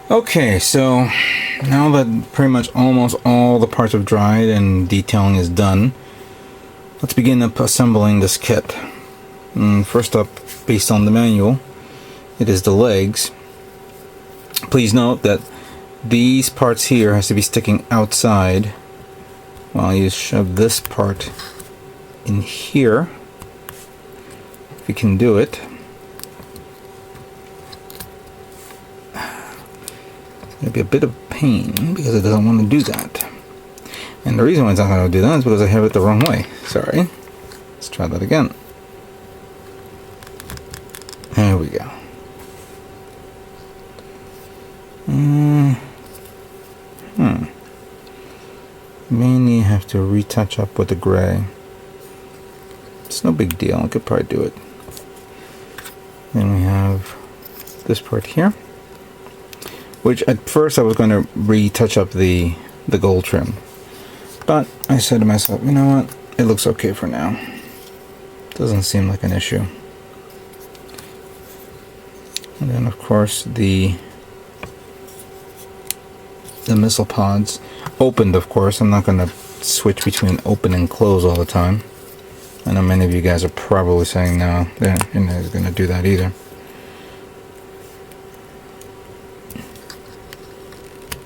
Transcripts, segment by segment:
Okay, so now that pretty much almost all the parts have dried and detailing is done, let's begin assembling this kit. First up, based on the manual, it is the legs. Please note that these parts here has to be sticking outside while you shove this part in here, if you can do it. It's going to be a bit of pain because it doesn't want to do that. And the reason why it's not going to do that is because I have it the wrong way. Sorry. Let's try that again. There we go. Mainly have to retouch up with the gray. It's no big deal. I could probably do it. Then we have this part here, which at first I was going to retouch up the gold trim, but I said to myself, you know what? It looks okay for now. Doesn't seem like an issue. And then of course the missile pods opened, of course. I'm not going to switch between open and close all the time. I know many of you guys are probably saying no, they're not going to do that either.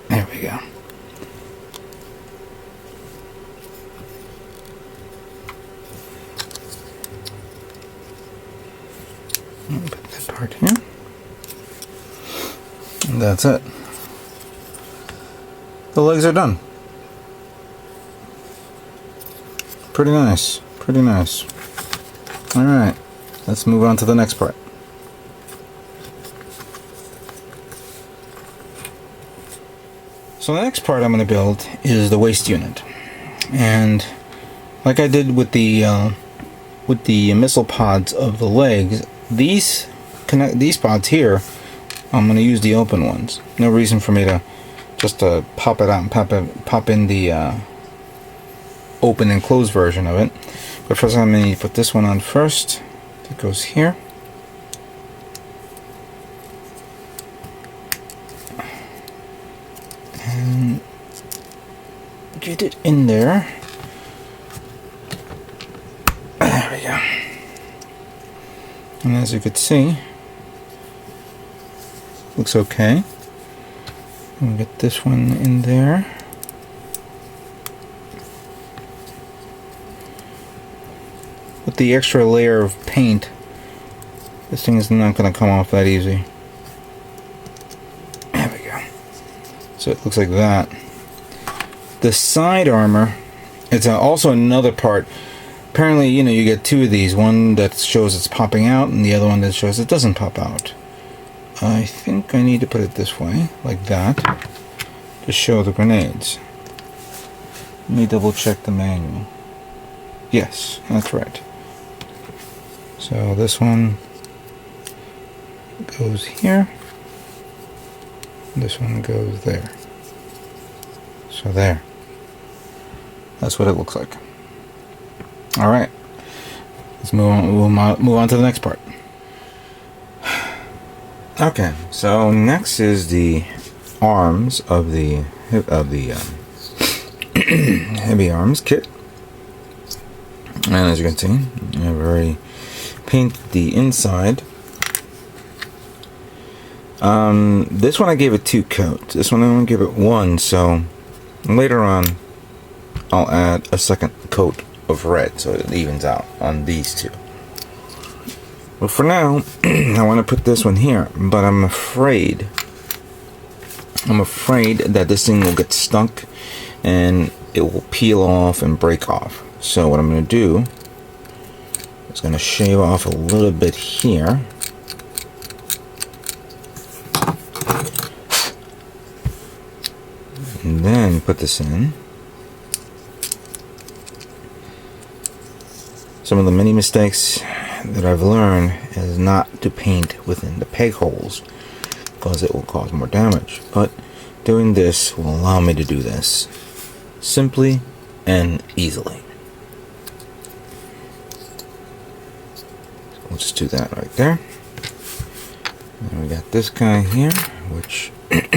There we go. Put that part here. And that's it. The legs are done. Pretty nice. Pretty nice. Alright, let's move on to the next part. So the next part I'm going to build is the waist unit. And like I did with the missile pods of the legs, these pods here, I'm going to use the open ones. No reason for me to just pop it out and pop in the open and closed version of it. But first I'm going to put this one on first. It goes here. And get it in there. There we go. And as you could see, looks okay. And get this one in there. With the extra layer of paint, this thing is not going to come off that easy. There we go. So it looks like that. The side armor, it's also another part. Apparently, you know, you get two of these. One that shows it's popping out, and the other one that shows it doesn't pop out. I think I need to put it this way, like that, to show the grenades. Let me double check the manual. Yes, that's right. So this one goes here. This one goes there. So there. That's what it looks like. Alright. Let's move on to the next part. Okay, so next is the arms of the heavy arms kit. And as you can see, I've already painted the inside. This one I gave it 2 coats. This one I only give it 1, so later on I'll add a second coat of red so it evens out on these 2. But for now, I want to put this one here, but I'm afraid that this thing will get stuck and it will peel off and break off. So what I'm going to do is going to shave off a little bit here. And then put this in. Some of the many mistakes that I've learned is not to paint within the peg holes because it will cause more damage. But doing this will allow me to do this simply and easily. We'll just do that right there. And we got this guy here. which let's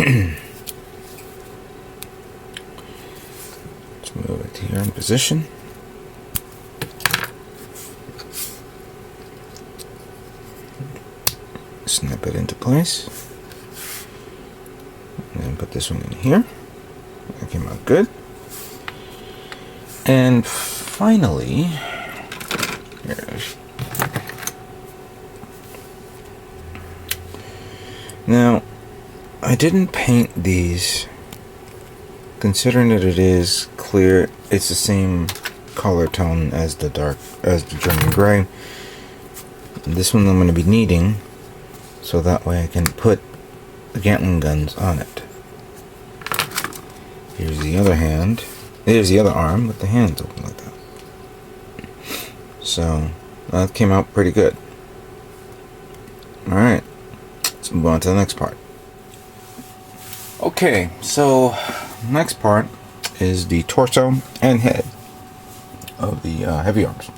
move it here in position. Snap it into place. And then put this one in here. That came out good. And finally, here it is. Now, I didn't paint these, considering that it is clear. It's the same color tone as the German gray. And this one I'm going to be needing, so that way I can put the Gatling guns on it. Here's the other hand. Here's the other arm with the hands open like that. So that came out pretty good. Alright, let's move on to the next part. Okay, so next part is the torso and head of the heavy arms.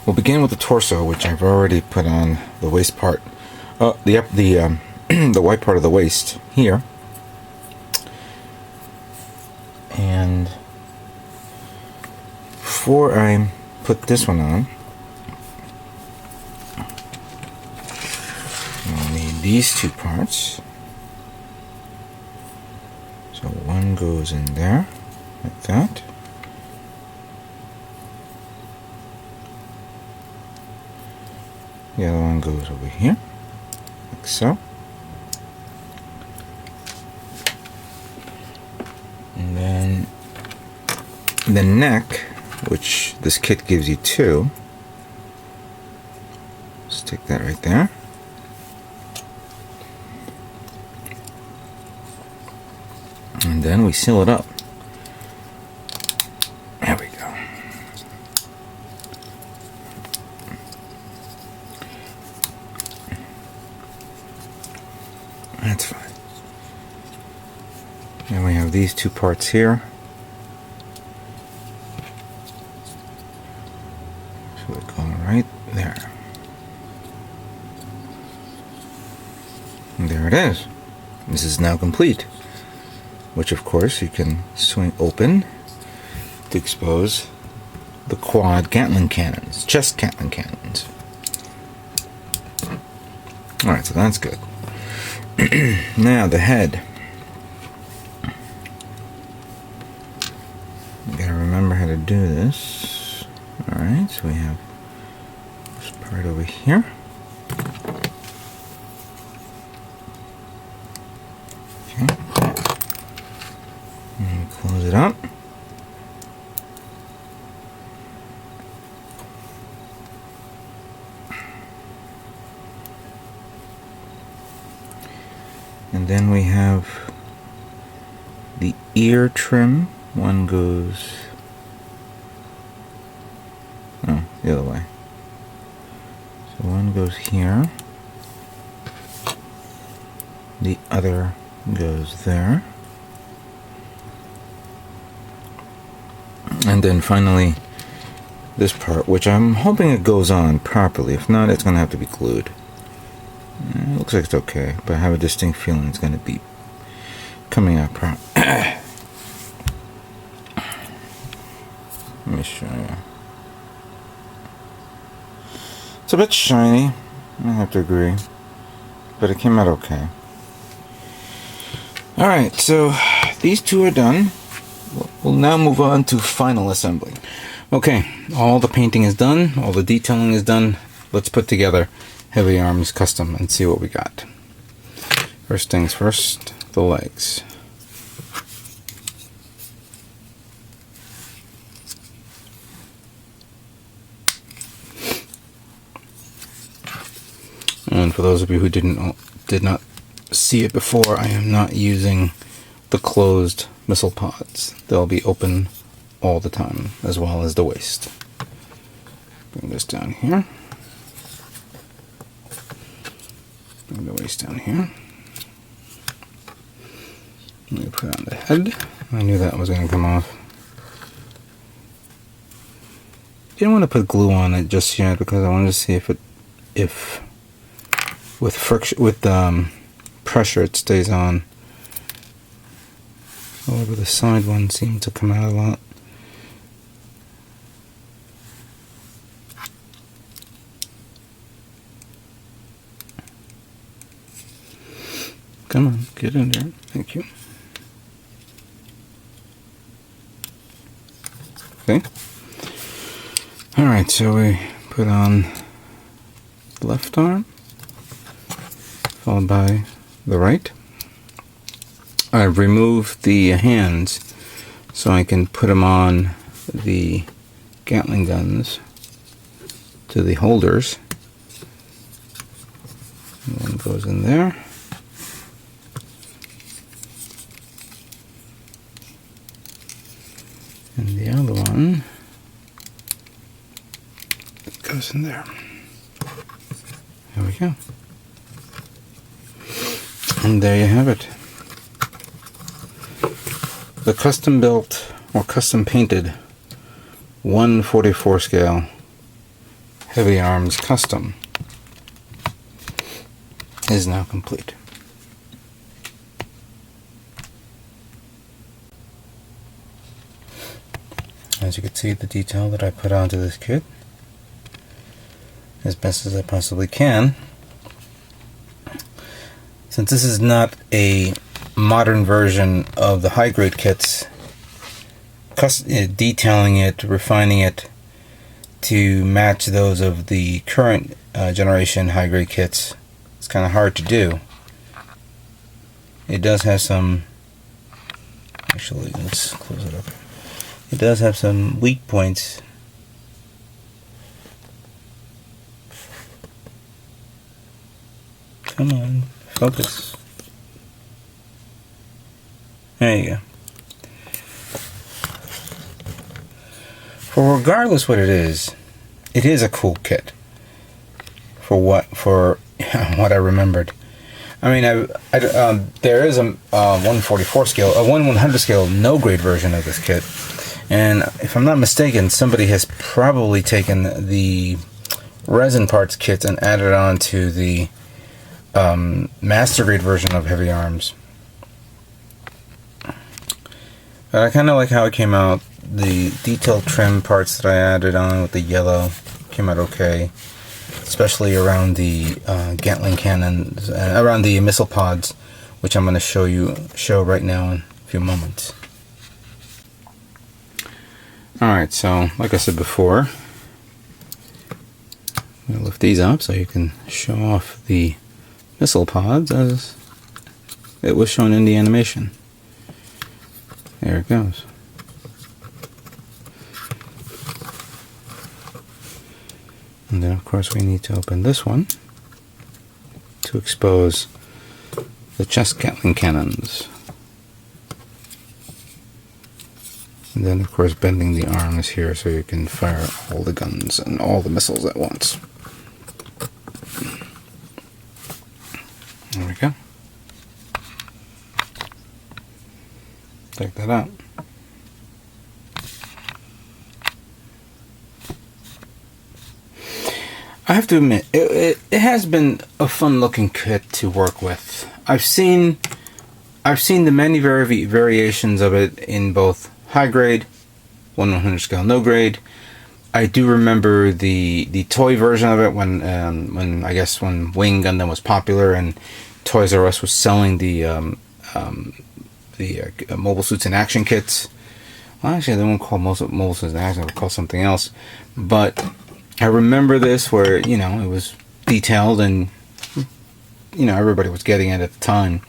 We'll begin with the torso, which I've already put on the waist part. The white part of the waist here. And before I put this one on, I'll need these two parts. So one goes in there, like that. The other one goes over here, like so. And then the neck, which this kit gives you two. Stick that right there. And then we seal it up. There we go. That's fine. Then we have these two parts here. So they're going right there. And there it is. This is now complete. Which of course you can swing open to expose the quad Gatling cannons, chest Gatling cannons. Alright, so that's good. Now the head. You gotta remember how to do this. Alright, so we have this part over here. Okay. And close it up. And then we have the ear trim. One goes, oh, the other way. So one goes here. The other goes there. And then finally, this part, which I'm hoping it goes on properly. If not, it's going to have to be glued. It looks like it's okay, but I have a distinct feeling it's going to be coming out proper. Let me show you. It's a bit shiny, I have to agree, but it came out okay. Alright, so these two are done. We'll now move on to final assembly. Okay, all the painting is done, all the detailing is done. Let's put together HeavyArms Custom and see what we got. First things first, the legs. And for those of you who did not see it before, I am not using the closed missile pods. They'll be open all the time, as well as the waist. Bring this down here. Bring the waist down here. Let me put on the head. I knew that was going to come off. Didn't want to put glue on it just yet because I wanted to see if with friction, with pressure, it stays on. However, the side one seems to come out a lot. Come on, get in there. Thank you. Okay. Alright, so we put on the left arm, followed by the right. I've removed the hands so I can put them on the Gatling guns to the holders. One goes in there. And the other one goes in there. There we go. And there you have it. The custom built or custom painted 1/44 scale HeavyArms Custom is now complete. As you can see, the detail that I put onto this kit as best as I possibly can. Since this is not a modern version of the high-grade kits, detailing it, refining it to match those of the current generation high-grade kits, it's kind of hard to do. It does have some, actually, let's close it up. It does have some weak points. Come on, focus. There you go. For regardless what it is a cool kit. For what what I remembered. I mean, there is a 1/44 scale, a 1/100 scale no grade version of this kit. And if I'm not mistaken, somebody has probably taken the resin parts kit and added on to the master grade version of HeavyArms. But I kind of like how it came out. The detailed trim parts that I added on with the yellow came out okay, especially around the Gatling cannons, around the missile pods, which I'm going to show right now in a few moments. Alright, so like I said before, I'm going to lift these up so you can show off the missile pods as it was shown in the animation. There it goes. And then of course we need to open this one to expose the chest Gatling cannons. And then of course bending the arms here so you can fire all the guns and all the missiles at once. There we go. Take that out. I have to admit, it has been a fun looking kit to work with. I've seen the many variations of it in both high grade, 1/100 scale, no grade. I do remember the toy version of it when I guess when Wing Gundam was popular and Toys R Us was selling the mobile suits in action kits. Well, actually, they won't call mobile suits in action; they'll call something else. But I remember this where it was detailed and everybody was getting it at the time.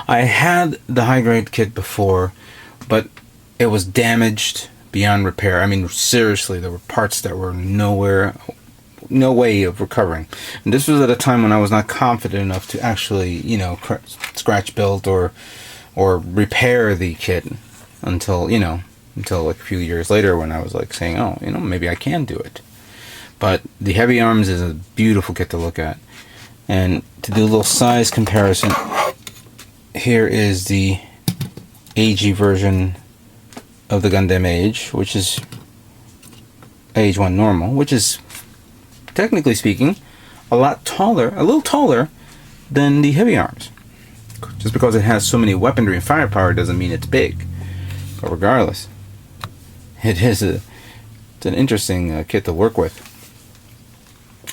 I had the high grade kit before, but it was damaged beyond repair. I mean, seriously, there were parts that were no way of recovering. And this was at a time when I was not confident enough to actually, scratch build or repair the kit until like a few years later when I was like saying, oh, maybe I can do it. But the HeavyArms is a beautiful kit to look at. And to do a little size comparison, here is the HG version of the Gundam Age, which is Age 1 normal, which is, technically speaking, a lot taller, a little taller than the heavy arms. Just because it has so many weaponry and firepower doesn't mean it's big. But regardless, it's an interesting kit to work with.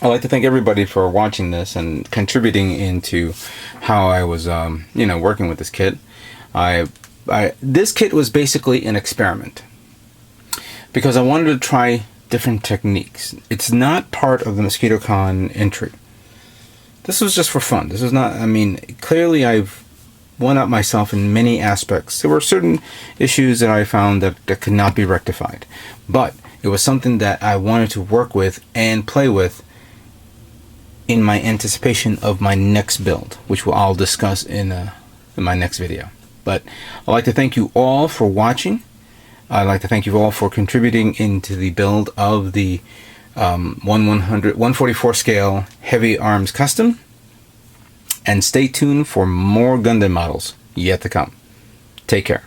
I'd like to thank everybody for watching this and contributing into how I was, working with this kit. This kit was basically an experiment because I wanted to try different techniques. It's not part of the MosquitoCon entry. This was just for fun. This was not, clearly I've won up myself in many aspects. There were certain issues that I found that could not be rectified. But it was something that I wanted to work with and play with in my anticipation of my next build, which I'll discuss in my next video. But I'd like to thank you all for watching. I'd like to thank you all for contributing into the build of the 144 scale Heavy Arms Custom. And stay tuned for more Gundam models yet to come. Take care.